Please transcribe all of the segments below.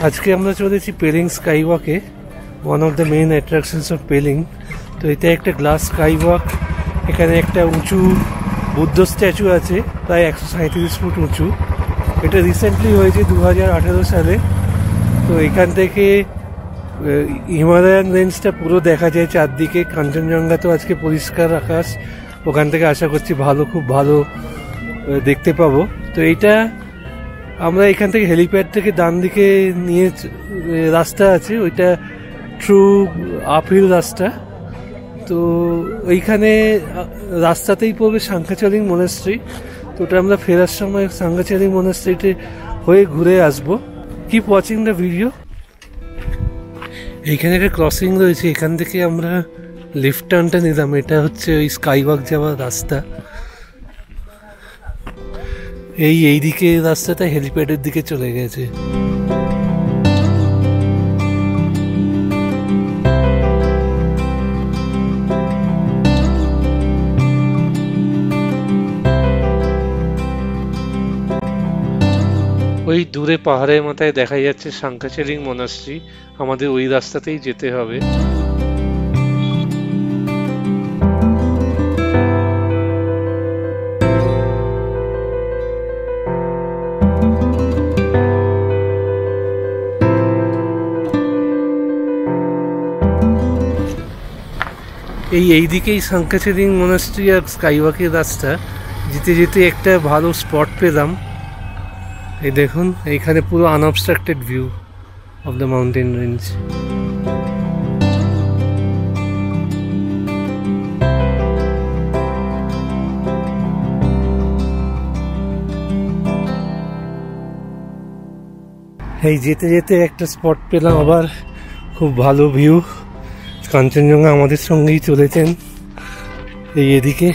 আজকে আমরা চলেছি পেলিং স্কাই ওয়াকে, one of the main attractions of Pelling. তো এটা একটা গ্লাস স্কাই ওয়াক। এখানে একটা উঁচু বুদ্ধ স্ট্যাচু আছে, প্রায় 137 ফুট উঁচু। এটা রিসেন্টলি হয়েছে 2018 সালে। তো এখান থেকে হিমালয়ান রেঞ্জটা পুরো দেখা যায় চারদিকে। কাঞ্চনজঙ্ঘা তো আজকে পরিষ্কার আকাশ, ওখান থেকে আশা করছি খুব ভালো দেখতে পাবো। তো এইটা আমরা এখান থেকে হেলিপ্যাড থেকে ডান দিকে নিয়ে রাস্তা আছে, ওইটা ট্রু আপহিল রাস্তা। তো ওইখানে রাস্তাতেই পড়বে সাংখাচারিং মনাস্ট্রি। তো ওটা আমরা ফেরার সময় সাংখাচারিং মনাস্ট্রিতে হয়ে ঘুরে আসবো। Keep watching the video. এইখানে একটা ক্রসিং রয়েছে, এখান থেকে আমরা লেফট টার্নটা নিলাম। এটা হচ্ছে ওই স্কাই ওয়াক যাওয়ার রাস্তা। এই দিকে রাস্তাটা হেলিপ্যাডের দিকে চলে গেছে। ওই দূরে পাহাড়ের মাথায় দেখা যাচ্ছে সাংখাচারিং মনাস্ট্রি। আমাদের ওই রাস্তাতেই যেতে হবে। এই দিকেই সাংখাচারিং মনাস্ট্রি আর স্কাইওয়াকের রাস্তা। যেতে যেতে একটা ভালো স্পট পেলাম। এই দেখুন, এইখানে পুরো unobstructed view of the mountain range. এই যেতে যেতে একটা স্পট পেলাম আবার, খুব ভালো ভিউ। কাঞ্চনজঙ্ঘা আমাদের সঙ্গেই চলেছেন এদিকে।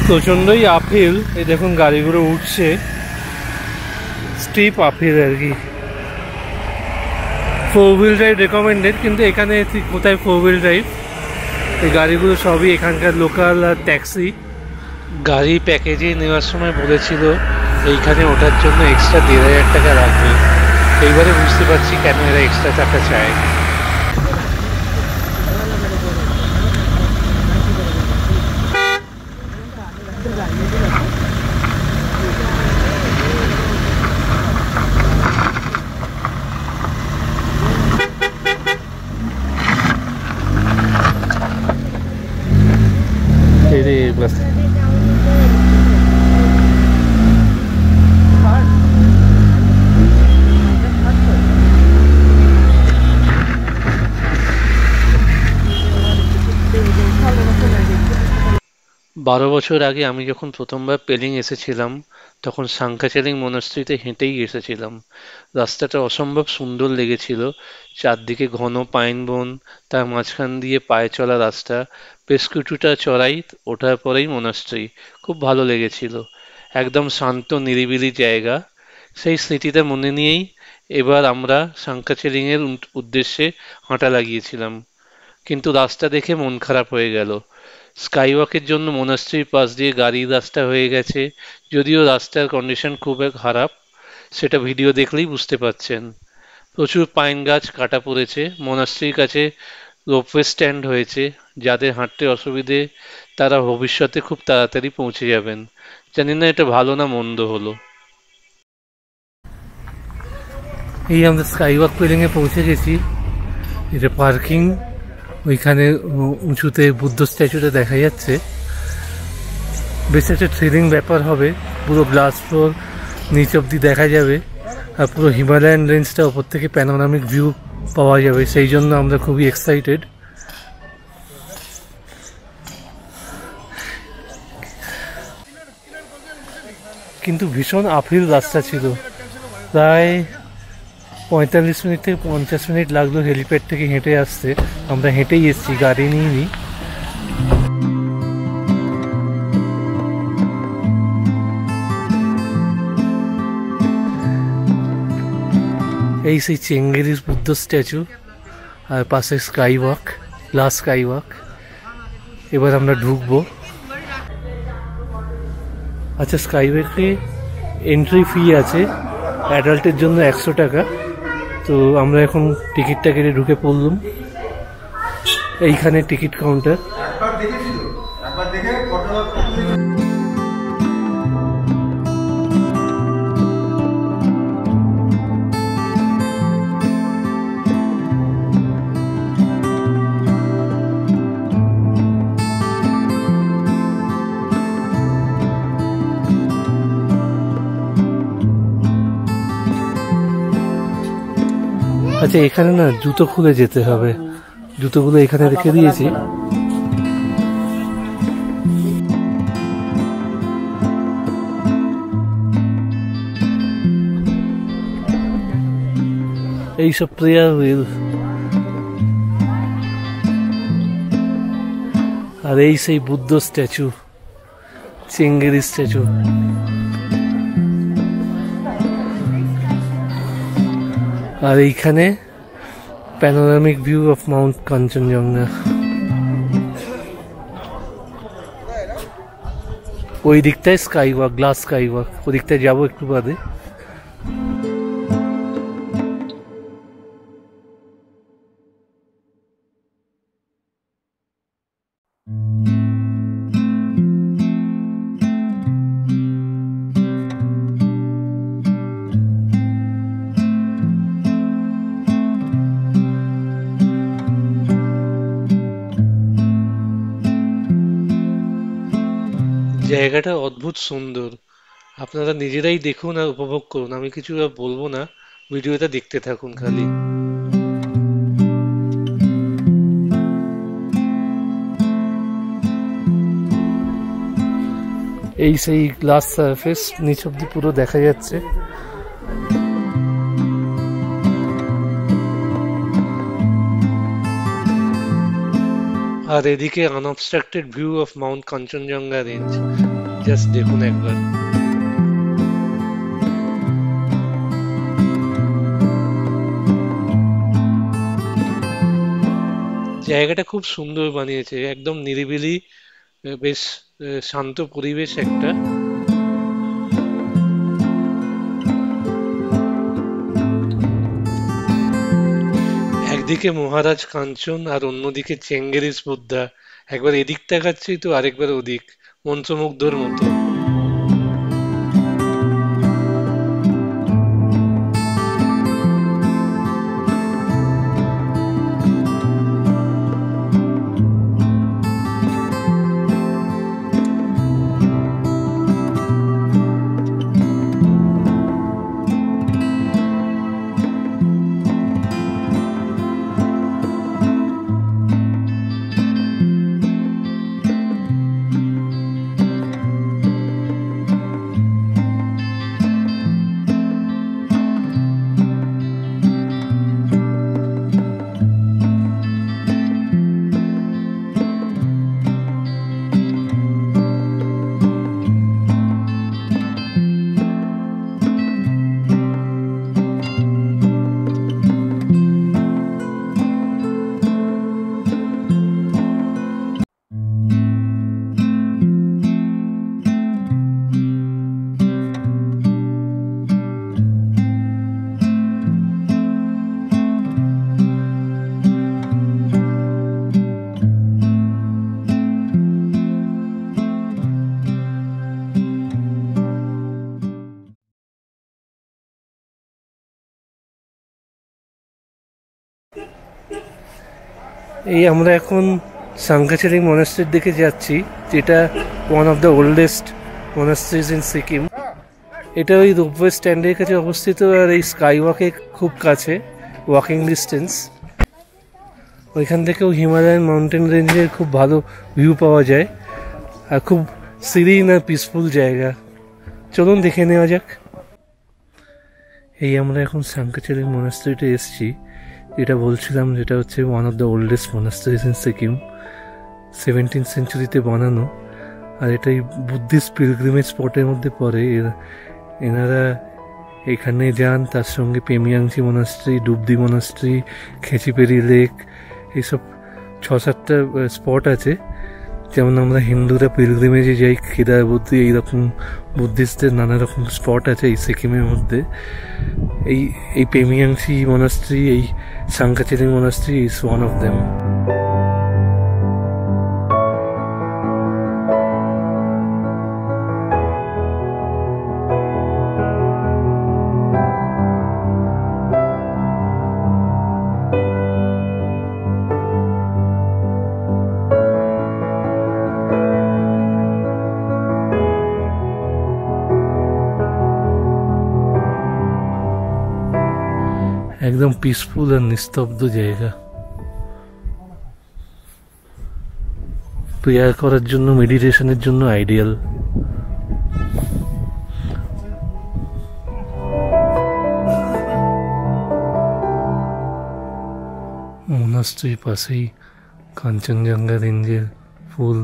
প্রচন্ডই আপহিল। এই দেখুন গাড়িগুলো উঠছে, স্টিপ আপহিল আর কি। 4 হুইল ড্রাইভ রেকমেন্ডেড, কিন্তু এখানে কোথায় 4 হুইল ড্রাইভ। এই গাড়িগুলো সবই এখানকার লোকাল আর ট্যাক্সি। গাড়ি প্যাকেজে নেওয়ার সময় বলেছিল এইখানে ওঠার জন্য এক্সট্রা 1,500 টাকা লাগবে। এইবারে বুঝতে পারছি কেন এরা এক্সট্রা টাকা চায়। बस 12 বছর আগে আমি যখন প্রথমবার পেলিং এসেছিলাম, তখন সাংখাচারিং মনাস্ট্রিতে হেঁটেই এসেছিলাম। রাস্তাটা অসম্ভব সুন্দর লেগেছিল। চারদিকে ঘন পাইন বন, তার মাঝখান দিয়ে পায়ে চলা রাস্তা, বেশ কিছুটা চড়াই, ওঠার পরেই মনাস্ট্রি। খুব ভালো লেগেছিল। একদম শান্ত নিরিবিলি জায়গা। সেই স্মৃতিটা মনে নিয়েই এবার আমরা সাংখাচারিং এর উদ্দেশ্যে হাঁটা লাগিয়েছিলাম। কিন্তু রাস্তা দেখে মন খারাপ হয়ে গেল। স্কাইওয়াকের জন্য মনাস্ট্রির পাশ দিয়ে গাড়ির রাস্তা হয়ে গেছে, যদিও রাস্তার কন্ডিশন খুব খারাপ, সেটা ভিডিও দেখলেই বুঝতে পারছেন। প্রচুর পাইন গাছ কাটা পড়েছে। মনাস্ট্রির কাছে রোপওয়ে স্ট্যান্ড হয়েছে, যাদের হাঁটতে অসুবিধে তারা ভবিষ্যতে খুব তাড়াতাড়ি পৌঁছে যাবেন। জানি না এটা ভালো না মন্দ হলো। এই আমরা স্কাইওয়াক পেলিং এ পৌঁছে গেছি। এটা পার্কিং। ওইখানে উঁচুতে বুদ্ধ স্ট্যাচুটা দেখা যাচ্ছে। বেশ একটা থ্রিলিং ব্যাপার হবে। পুরো গ্লাস ফ্লোর নিচ অব্দি দেখা যাবে, আর পুরো হিমালয়ান রেঞ্জটা ওপর থেকে প্যানোরামিক ভিউ পাওয়া যাবে। সেই জন্য আমরা খুবই এক্সাইটেড। কিন্তু ভীষণ আপহিল রাস্তা ছিল, প্রায় 45 মিনিট থেকে 50 মিনিট লাগলো হেলিপ্যাড থেকে হেঁটে আসতে। আমরা হেঁটেই এসেছি, গাড়ি নিইনি। এই সেই চেঙ্গেরির বুদ্ধ স্ট্যাচু, আর পাশে sky walk, glass sky walk. এবার আমরা ঢুকবো। আচ্ছা, স্কাই ওয়াকে এন্ট্রি ফি আছে, অ্যাডাল্টের জন্য 100 টাকা। তো আমরা এখন টিকিটটা কেটে ঢুকে পড়লাম। এইখানে টিকিট কাউন্টার। আচ্ছা, এখানে না জুতো খুলে যেতে হবে, জুতোগুলো এখানে রেখে দিয়েছি। এইসব প্রেয়ার হুইল, আর এই সেই বুদ্ধ স্ট্যাচু, চেঙ্গেরি স্ট্যাচু। আর এইখানে panoramic view of mount Kanchenjunga. ওই দিকটায় sky walk, glass sky walk, ওই দিকটায় যাবো একটু বাদে। জায়গাটা অদ্ভুত সুন্দর, আপনারা নিজেরাই দেখুন আর উপভোগ করুন, আমি কিছু আর বলবো না, ভিডিওটা দেখতে থাকুন খালি। এই সেই গ্লাস সারফেস, নিচ অব্দি পুরো দেখা যাচ্ছে। আর এদিকে unobstructed view of mount Kanchenjunga range, just দেখুন একবার। জায়গাটা খুব সুন্দর বানিয়েছে, একদম নিরিবিলি, বেশ শান্ত পরিবেশ একটা। একদিকে মহারাজ কাঞ্চন আর অন্যদিকে চেঙ্গেরিস বুদ্ধা, একবার এদিক তাকাচ্ছি তো আরেকবার ওদিক, মন্ত্রমুগ্ধর মতো। এই আমরা এখন সাংখাচারি মনাস্ট্রির দিকে যাচ্ছি, যেটা one of the oldest monasteries in Sikkim. এটা ওই রোপওয়ে স্ট্যান্ডের কাছে অবস্থিত, আর এই স্কাই ওয়াকের খুব কাছে, ওয়াকিং ডিস্টেন্স। ওইখান থেকেও হিমালয়ান মাউন্টেন রেঞ্জের খুব ভালো ভিউ পাওয়া যায়, আর খুব সিরিন আর পিসফুল জায়গা। চলুন দেখে নেওয়া যাক। এই আমরা এখন সাংকাচেরিং মনাস্ট্রিতে এসেছি, যেটা বলছিলাম, যেটা হচ্ছে one of the oldest monasteries in Sikkim, 17th সেঞ্চুরিতে বানানো। আর এটাই বুদ্ধিস্ট পিলগ্রিমেজ স্পটের মধ্যে পড়ে। এনারা এখানে যান, তার সঙ্গে পেমিয়াংসি মনাস্ট্রি, ডুবদি মনাস্ট্রি, খেচিপেরি লেক, এইসব 6-7টা স্পট আছে। যেমন আমরা হিন্দুরা পিলগ্রিমেজে যাই, কেদার বুদ্ধি, এইরকম বুদ্ধিস্টদের নানা রকম স্পট আছে এই সিকিমের মধ্যে। এই পেমিয়াংসি মনাস্ট্রি, এই Sangachoeling monastery is one of them. একদম পিসফুল আর নিস্তব্ধ জায়গা, প্রেয়ার করার জন্য, মেডিটেশনের জন্য আইডিয়াল। মনাস্ট্রির পাশেই কাঞ্চনজঙ্ঘা রেঞ্জের ফুল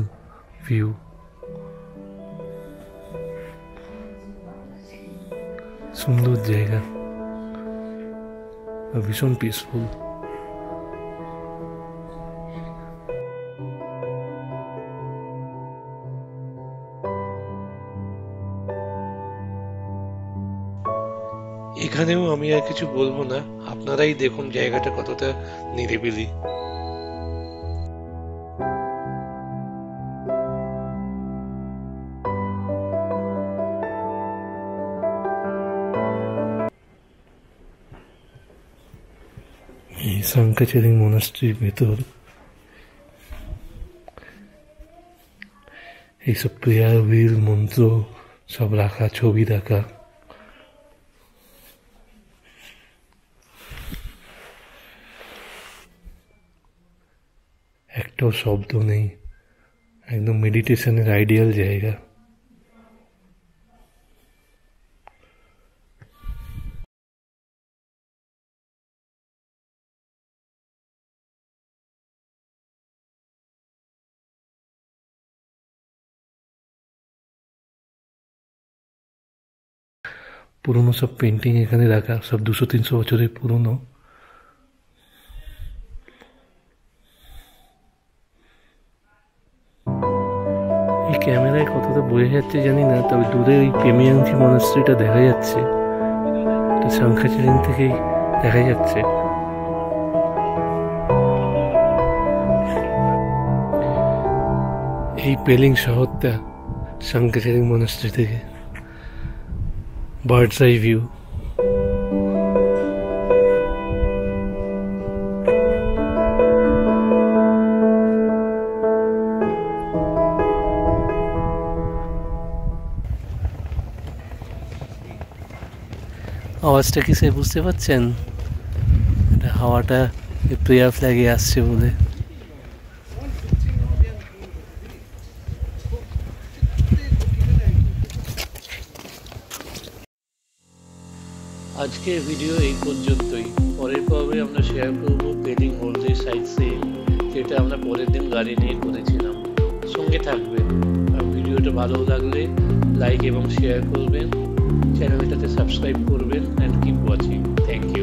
ভিউ। সুন্দর জায়গা, ভীষণ পিসফুল। এখানেও আমি আর কিছু বলবো না, আপনারাই দেখুন জায়গাটা কতটা নিরিবিলি। এই সাংকাচেরিং মনাস্ট্রির ভেতর এইসব প্রেয়ার হুইল, মন্ত্র সব রাখা, ছবি রাখা। একটাও শব্দ নেই, একদম মেডিটেশনের আইডিয়াল জায়গা। পুরনো সব পেন্টিং এখানে রাখা, সব 200-300 বছরের পুরনো। এই ক্যামেরায় কতটা বোঝা যাচ্ছে জানি না, তবে দূরে ওই পেমিয়াংসি মনাস্ট্রিটা দেখা যাচ্ছে, সাংকাচেরিং থেকেই দেখা যাচ্ছে। এই পেলিং শহরটা সাংকাচেরিং মনাস্ট্রি থেকে বার্ডস আই ভিউ। আওয়াজটা কিসে বুঝতে পারছেন? এটা হাওয়াটা প্রেয়ার ফ্ল্যাগে আসছে বলে। আজকের ভিডিও এই পর্যন্তই। পরের পর্বে আমরা শেয়ার করব পেলিং হোলডে সাইট সিইং, যেটা আমরা পরের দিন গাড়ি নিয়ে করেছিলাম। সঙ্গে থাকবেন। আর ভিডিওটা ভালো লাগলে লাইক এবং শেয়ার করবেন, চ্যানেলটাতে সাবস্ক্রাইব করবেন, and keep watching. Thank you.